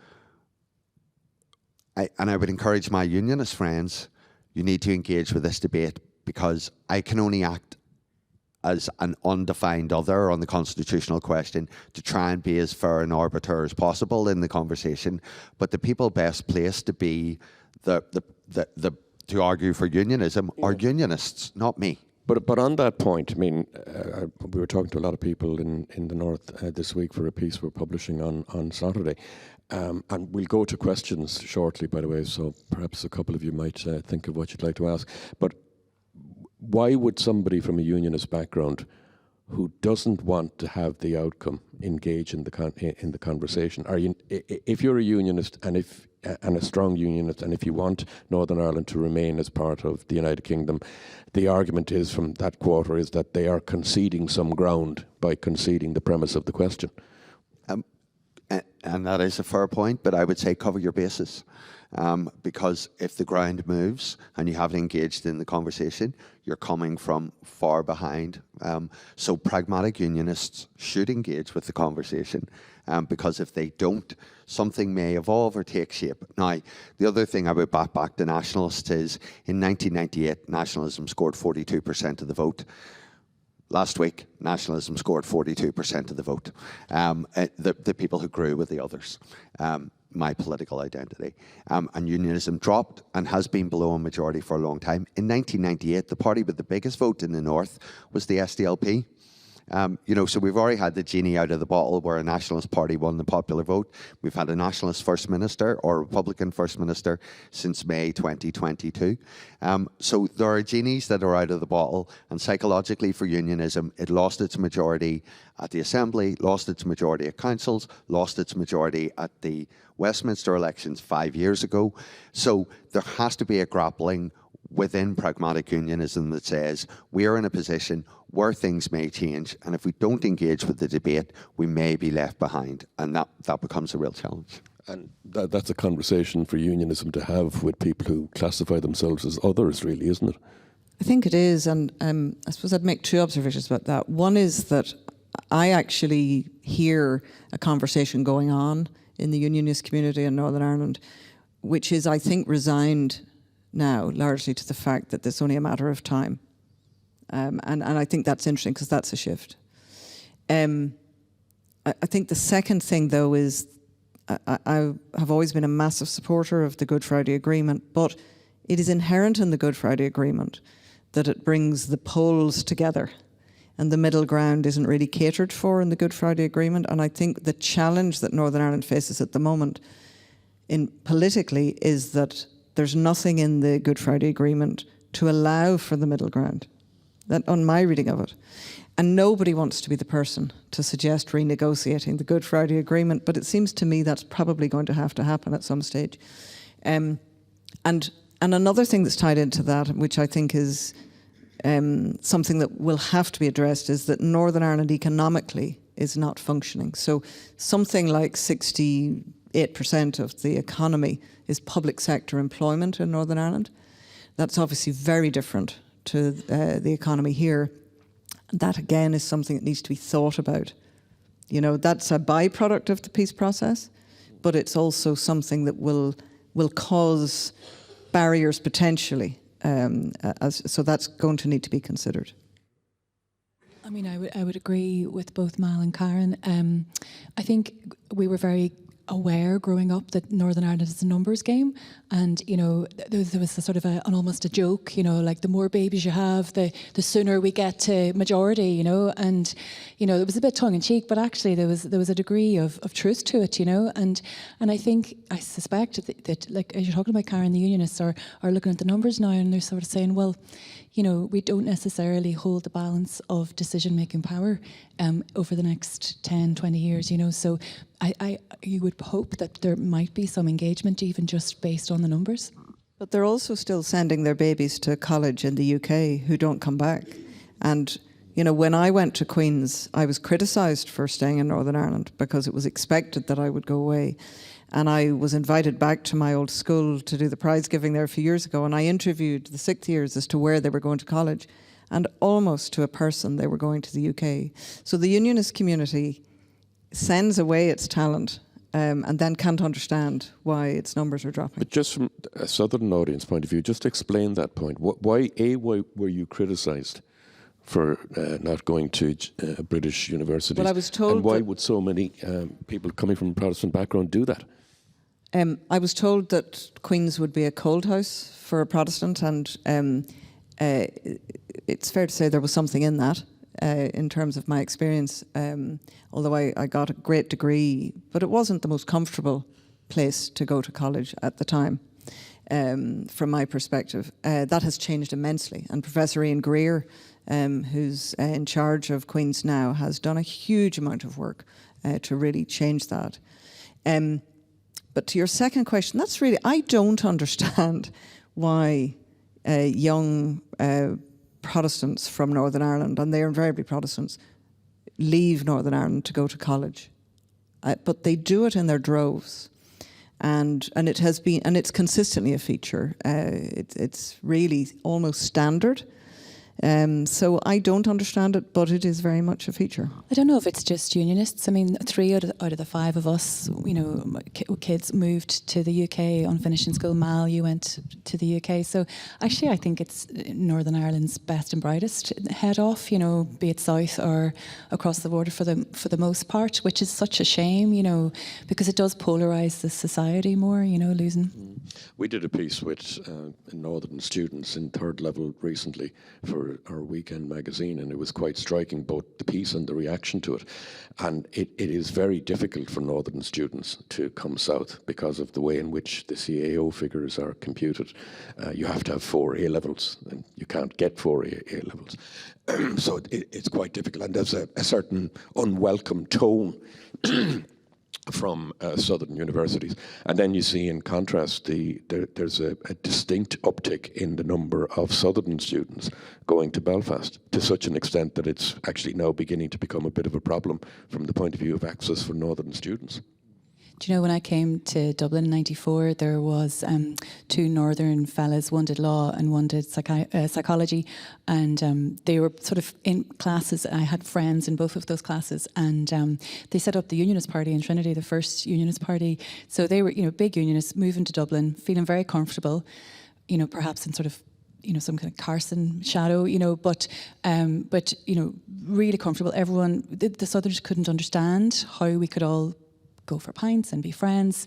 I would encourage my unionist friends, you need to engage with this debate, because I can only act as an undefined other on the constitutional question to try and be as fair an arbiter as possible in the conversation. But the people best placed to be to argue for unionism are unionists, not me. But on that point, I mean, we were talking to a lot of people in the north this week for a piece we're publishing on Saturday. And we'll go to questions shortly, by the way, so perhaps a couple of you might think of what you'd like to ask. But why would somebody from a unionist background who doesn't want to have the outcome engage in the conversation? If you're a unionist and a strong unionist, and if you want Northern Ireland to remain as part of the United Kingdom, the argument is from that quarter is that they are conceding some ground by conceding the premise of the question. And that is a fair point, but I would say cover your bases. Because if the ground moves and you haven't engaged in the conversation, you're coming from far behind. So pragmatic unionists should engage with the conversation, because if they don't, something may evolve or take shape. Now, the other thing I would back to nationalists is in 1998, nationalism scored 42% of the vote. Last week, nationalism scored 42% of the vote. The people who grew with the others. my political identity. And unionism dropped and has been below a majority for a long time. In 1998, the party with the biggest vote in the north was the SDLP. So we've already had the genie out of the bottle where a nationalist party won the popular vote. We've had a nationalist first minister or a Republican first minister since May 2022. So there are genies that are out of the bottle, and psychologically for unionism, it lost its majority at the Assembly, lost its majority at councils, lost its majority at the Westminster elections 5 years ago. So there has to be a grappling within pragmatic unionism that says we are in a position where things may change, and if we don't engage with the debate, we may be left behind, and that becomes a real challenge. And that's a conversation for unionism to have with people who classify themselves as others, really, isn't it? I think it is, and I suppose I'd make two observations about that. One is that I actually hear a conversation going on in the unionist community in Northern Ireland, which is, I think, resigned now largely to the fact that it's only a matter of time. And I think that's interesting because that's a shift. I think the second thing, though, is I have always been a massive supporter of the Good Friday Agreement, but it is inherent in the Good Friday Agreement that it brings the poles together, and the middle ground isn't really catered for in the Good Friday Agreement. And I think the challenge that Northern Ireland faces at the moment politically is that there's nothing in the Good Friday Agreement to allow for the middle ground, that on my reading of it. And nobody wants to be the person to suggest renegotiating the Good Friday Agreement, but it seems to me that's probably going to have to happen at some stage. And another thing that's tied into that, which I think is something that will have to be addressed, is that Northern Ireland economically is not functioning. So something like 68% of the economy is public sector employment in Northern Ireland. That's obviously very different to the economy here. That again is something that needs to be thought about. That's a byproduct of the peace process, but it's also something that will cause barriers potentially. So that's going to need to be considered. I mean, I would agree with both Mal and Karyn. I think we were very aware growing up that Northern Ireland is a numbers game, and there was a sort of an almost a joke, like the more babies you have, the sooner we get to majority, and it was a bit tongue in cheek, but actually there was a degree of truth to it, and I suspect that like as you're talking about, Karyn, the unionists are looking at the numbers now, and they're sort of saying, well, we don't necessarily hold the balance of decision-making power over the next 10, 20 years, so you would hope that there might be some engagement even just based on the numbers. But they're also still sending their babies to college in the UK who don't come back. And, when I went to Queen's, I was criticised for staying in Northern Ireland because it was expected that I would go away. And I was invited back to my old school to do the prize giving there a few years ago, and I interviewed the sixth years as to where they were going to college, and almost to a person they were going to the UK. So the unionist community sends away its talent and then can't understand why its numbers are dropping. But just from a southern audience point of view, just explain that point. Why were you criticised for not going to British universities? Well, I was told. And why would so many people coming from a Protestant background do that? I was told that Queen's would be a cold house for a Protestant, and it's fair to say there was something in that in terms of my experience, although I got a great degree, but it wasn't the most comfortable place to go to college at the time, from my perspective. That has changed immensely, and Professor Ian Greer, who's in charge of Queen's now, has done a huge amount of work to really change that. But to your second question, that's really, I don't understand why young Protestants from Northern Ireland, and they are invariably Protestants, leave Northern Ireland to go to college. But they do it in their droves. And it has been, and it's consistently a feature. It's really almost standard. So I don't understand it, but it is very much a feature. I don't know if it's just unionists. I mean, 3 out of the 5 of us, kids moved to the UK on finishing school. Mal, you went to the UK. So actually, I think it's Northern Ireland's best and brightest head off, be it south or across the border for the most part, which is such a shame, because it does polarise the society more, losing. We did a piece with Northern students in third level recently for our weekend magazine, and it was quite striking, both the piece and the reaction to it. And it is very difficult for Northern students to come south because of the way in which the CAO figures are computed. You have to have 4 A levels, and you can't get 4 A levels. So it's quite difficult, and there's a certain unwelcome tone from southern universities. And then you see, in contrast, there's a distinct uptick in the number of southern students going to Belfast, to such an extent that it's actually now beginning to become a bit of a problem from the point of view of access for northern students. Do you know, when I came to Dublin in '94, there was 2 northern fellas, one did law and one did psychology, and they were sort of in classes. I had friends in both of those classes, and they set up the Unionist Party in Trinity, the first Unionist Party. So they were, big Unionists, moving to Dublin, feeling very comfortable, perhaps in sort of some kind of Carson shadow, but really comfortable. Everyone, the Southerners couldn't understand how we could all go for pints and be friends,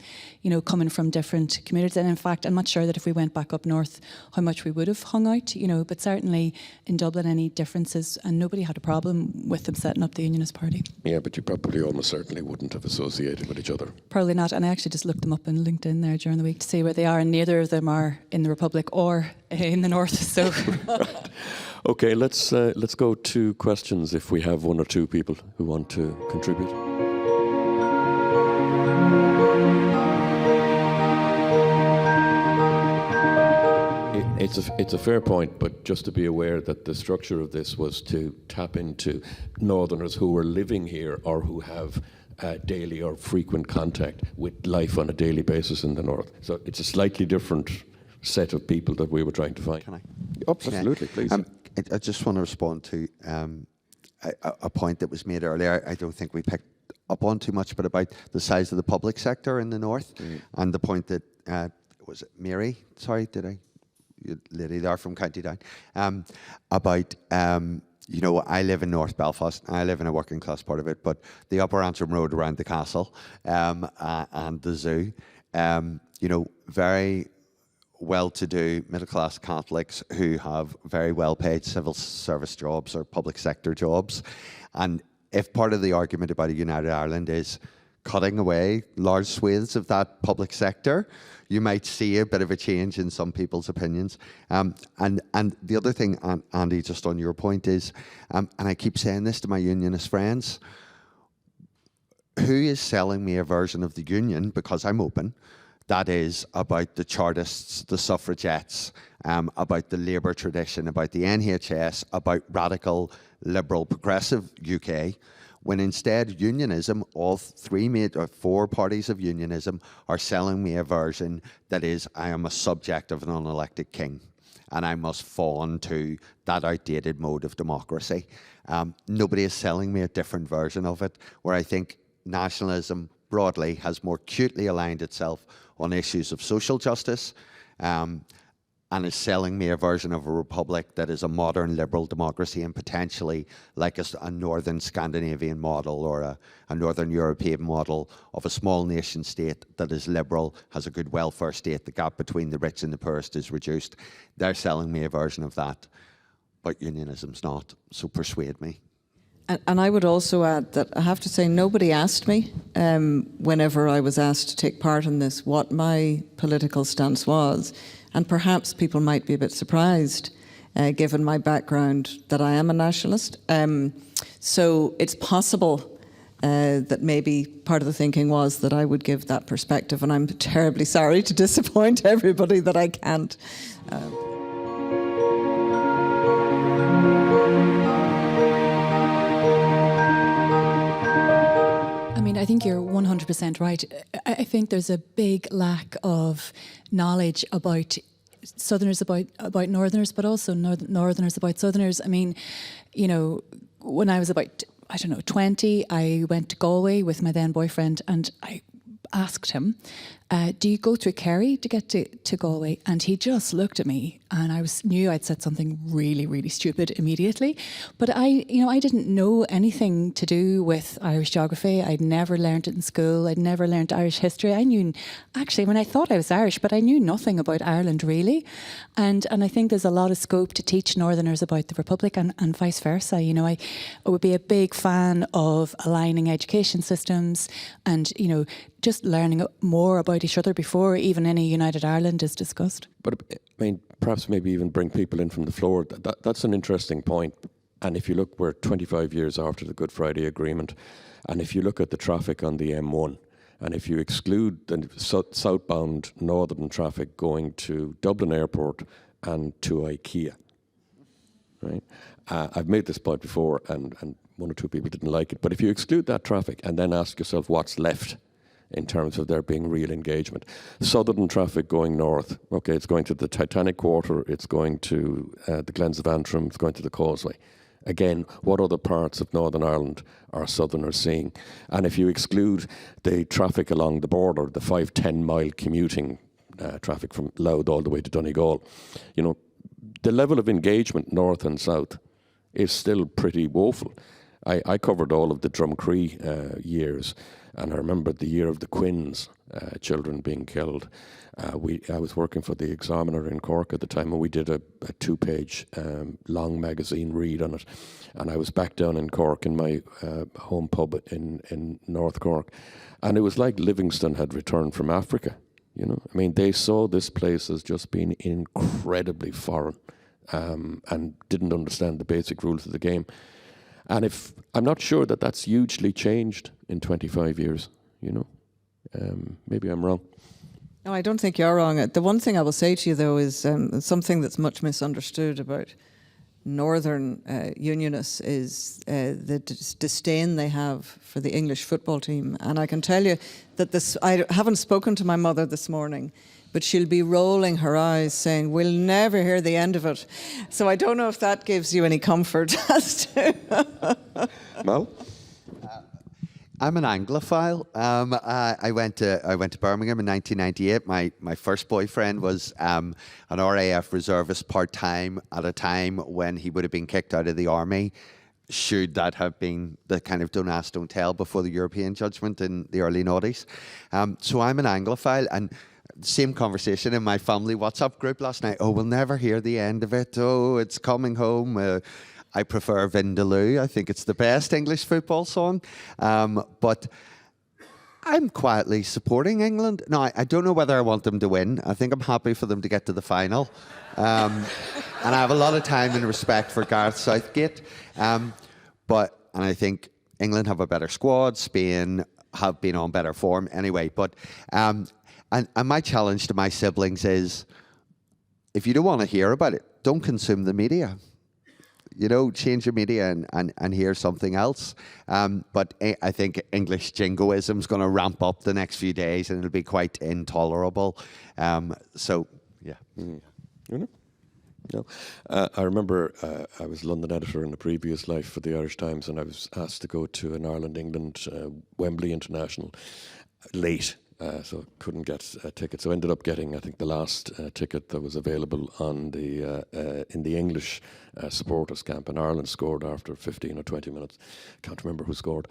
coming from different communities. And in fact, I'm not sure that if we went back up north, how much we would have hung out, but certainly in Dublin, any differences, and nobody had a problem with them setting up the Unionist Party. Yeah, but you probably almost certainly wouldn't have associated with each other. Probably not. And I actually just looked them up on LinkedIn there during the week to see where they are, and neither of them are in the Republic or in the north. So, Right. Okay, let's go to questions if we have 1 or 2 people who want to contribute. It's a fair point, but just to be aware that the structure of this was to tap into Northerners who were living here or who have daily or frequent contact with life on a daily basis in the North. So it's a slightly different set of people that we were trying to find. Can I? Absolutely, please. I just want to respond to a point that was made earlier. I don't think we picked up on too much, but about the size of the public sector in the North, and the point that, was it Mary? Sorry, did I? Lady there from County Down, about I live in North Belfast. I live in a working class part of it, but the Upper Antrim Road around the castle and the zoo, very well-to-do middle-class Catholics who have very well-paid civil service jobs or public sector jobs, and if part of the argument about a United Ireland is cutting away large swathes of that public sector, you might see a bit of a change in some people's opinions. And the other thing, Andy, just on your point is, and I keep saying this to my unionist friends, who is selling me a version of the union, because I'm open, that is about the Chartists, the suffragettes, about the Labour tradition, about the NHS, about radical, liberal, progressive UK, when instead unionism, all 4 parties of unionism are selling me a version that is, I am a subject of an unelected king and I must fawn to that outdated mode of democracy. Nobody is selling me a different version of it, where I think nationalism broadly has more acutely aligned itself on issues of social justice, and is selling me a version of a republic that is a modern liberal democracy and potentially like a northern Scandinavian model or a northern European model of a small nation state that is liberal, has a good welfare state, the gap between the rich and the poorest is reduced. They're selling me a version of that, but unionism's not, so persuade me. And I would also add that I have to say nobody asked me whenever I was asked to take part in this what my political stance was. And perhaps people might be a bit surprised, given my background, that I am a nationalist. So it's possible that maybe part of the thinking was that I would give that perspective, and I'm terribly sorry to disappoint everybody that I can't. I think you're 100% right. I think there's a big lack of knowledge about Southerners about Northerners, but also Northerners about Southerners. I mean, you know, when I was about, 20, I went to Galway with my then boyfriend, and I asked him, do you go through Kerry to get to Galway? And he just looked at me, and I knew I'd said something really, really stupid immediately. But I didn't know anything to do with Irish geography. I'd never learned it in school. I'd never learned Irish history. I knew, actually, when I thought I was Irish, but I knew nothing about Ireland, really. And I think there's a lot of scope to teach Northerners about the Republic and vice versa. You know, I would be a big fan of aligning education systems and, you know, just learning more about each other before even any United Ireland is discussed. But I mean, perhaps maybe even bring people in from the floor. That's an interesting point. And if you look, we're 25 years after the Good Friday Agreement. And if you look at the traffic on the M1, and if you exclude the southbound northern traffic going to Dublin Airport and to IKEA, right? I've made this point before, and one or two people didn't like it. But if you exclude that traffic and then ask yourself what's left in terms of there being real engagement. Southern traffic going north, okay, it's going to the Titanic Quarter, it's going to the Glens of Antrim, it's going to the Causeway. Again, what other parts of Northern Ireland are Southerners seeing? And if you exclude the traffic along the border, the 5-10 mile commuting traffic from Louth all the way to Donegal, you know, the level of engagement north and south is still pretty woeful. I covered all of the Drumcree years, and I remember the year of the Quins, children being killed. I was working for the Examiner in Cork at the time, and we did a 2-page long magazine read on it. And I was back down in Cork in my home pub in North Cork, and it was like Livingston had returned from Africa. You know, I mean, they saw this place as just being incredibly foreign, and didn't understand the basic rules of the game. And I'm not sure that that's hugely changed in 25 years, you know. Maybe I'm wrong. No, I don't think you're wrong. The one thing I will say to you, though, is something that's much misunderstood about Northern Unionists is the disdain they have for the English football team. And I can tell you that I haven't spoken to my mother this morning, but she'll be rolling her eyes saying, we'll never hear the end of it. So I don't know if that gives you any comfort as to... Mal? I'm an Anglophile. I went to Birmingham in 1998. My first boyfriend was an RAF reservist part-time at a time when he would have been kicked out of the army, should that have been the kind of don't ask, don't tell before the European judgment in the early noughties. So I'm an Anglophile, and same conversation in my family WhatsApp group last night. Oh, we'll never hear the end of it. Oh, it's coming home. I prefer Vindaloo. I think it's the best English football song. But I'm quietly supporting England. Now, I don't know whether I want them to win. I think I'm happy for them to get to the final. And I have a lot of time and respect for Gareth Southgate. And I think England have a better squad. Spain have been on better form anyway. But and my challenge to my siblings is, if you don't want to hear about it, don't consume the media. You know, change your media and hear something else. But I think English jingoism is going to ramp up the next few days, and it'll be quite intolerable. So, yeah. Mm. You know? No. I remember I was London editor in a previous life for the Irish Times, and I was asked to go to an Ireland-England Wembley International late. So couldn't get a ticket. So ended up getting, I think, the last ticket that was available on the in the English supporters camp. And Ireland scored after 15 or 20 minutes. Can't remember who scored.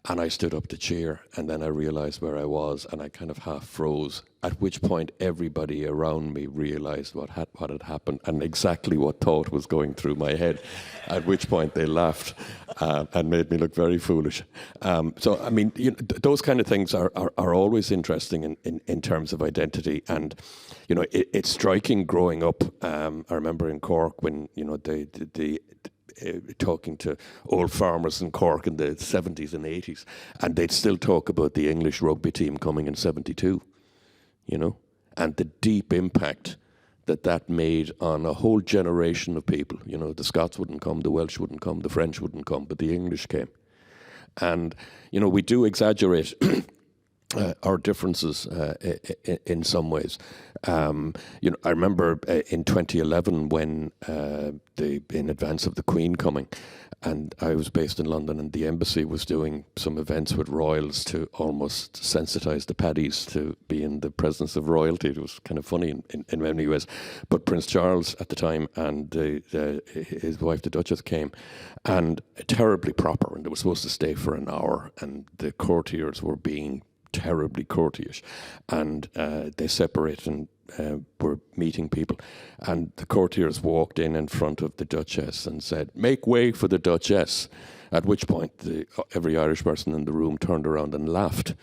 And I stood up to cheer, and then I realised where I was, and I kind of half froze. At which point, everybody around me realised what had happened and exactly what thought was going through my head. At which point, they laughed and made me look very foolish. So, I mean, those kind of things are always interesting in terms of identity. And, you know, it's striking growing up. I remember in Cork when, you know, talking to old farmers in Cork in the 70s and 80s, and they'd still talk about the English rugby team coming in 72, you know, and the deep impact that made on a whole generation of people. You know, the Scots wouldn't come, the Welsh wouldn't come, the French wouldn't come, but the English came. And, you know, we do exaggerate our differences in some ways. I remember in 2011 when in advance of the Queen coming, and I was based in London, and the embassy was doing some events with royals to almost sensitise the paddies to be in the presence of royalty. It was kind of funny in many ways. But Prince Charles at the time and his wife, the Duchess, came, and terribly proper, and they were supposed to stay for an hour, and the courtiers were being terribly courtish, and they separated and were meeting people, and the courtiers walked in front of the Duchess and said, "Make way for the Duchess," at which point every Irish person in the room turned around and laughed.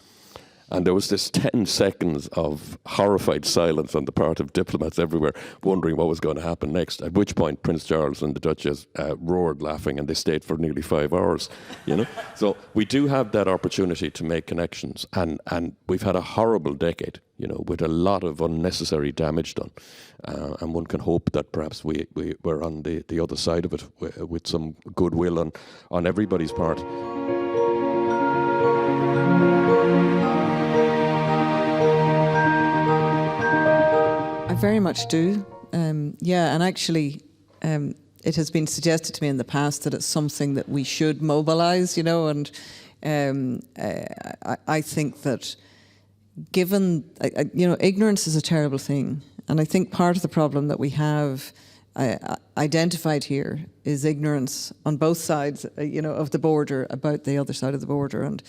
And there was this 10 seconds of horrified silence on the part of diplomats everywhere, wondering what was going to happen next, at which point Prince Charles and the Duchess roared laughing, and they stayed for nearly 5 hours, So we do have that opportunity to make connections, and we've had a horrible decade, with a lot of unnecessary damage done. And one can hope that perhaps we're on the other side of it with some goodwill on everybody's part. I very much do. And actually, it has been suggested to me in the past that it's something that we should mobilise, and I think that given, ignorance is a terrible thing. And I think part of the problem that we have identified here is ignorance on both sides, of the border about the other side of the border. And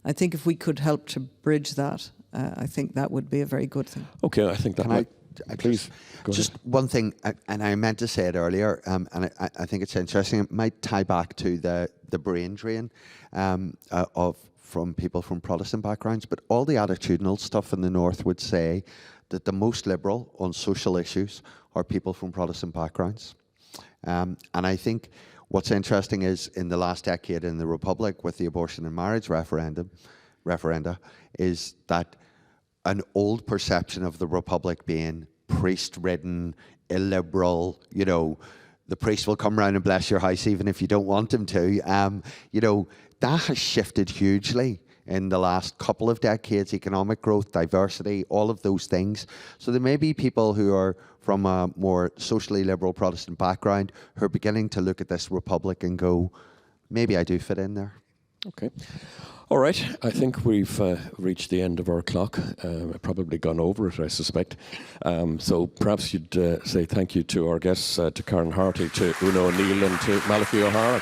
I think if we could help to bridge that, I think that would be a very good thing. Okay, I think that might... Please, go just ahead. one thing, and I meant to say it earlier, and I think it's interesting. It might tie back to the brain drain from people from Protestant backgrounds, but all the attitudinal stuff in the North would say that the most liberal on social issues are people from Protestant backgrounds. And I think what's interesting is in the last decade in the Republic with the abortion and marriage referenda is that an old perception of the Republic being priest-ridden, illiberal, the priest will come round and bless your house even if you don't want him to. That has shifted hugely in the last couple of decades. Economic growth, diversity, all of those things. So there may be people who are from a more socially liberal Protestant background who are beginning to look at this Republic and go, maybe I do fit in there. Okay. All right. I think we've reached the end of our clock. I've probably gone over it, I suspect. So perhaps you'd say thank you to our guests, to Karyn Harty, to Una O'Neill and to Malachai O'Hara.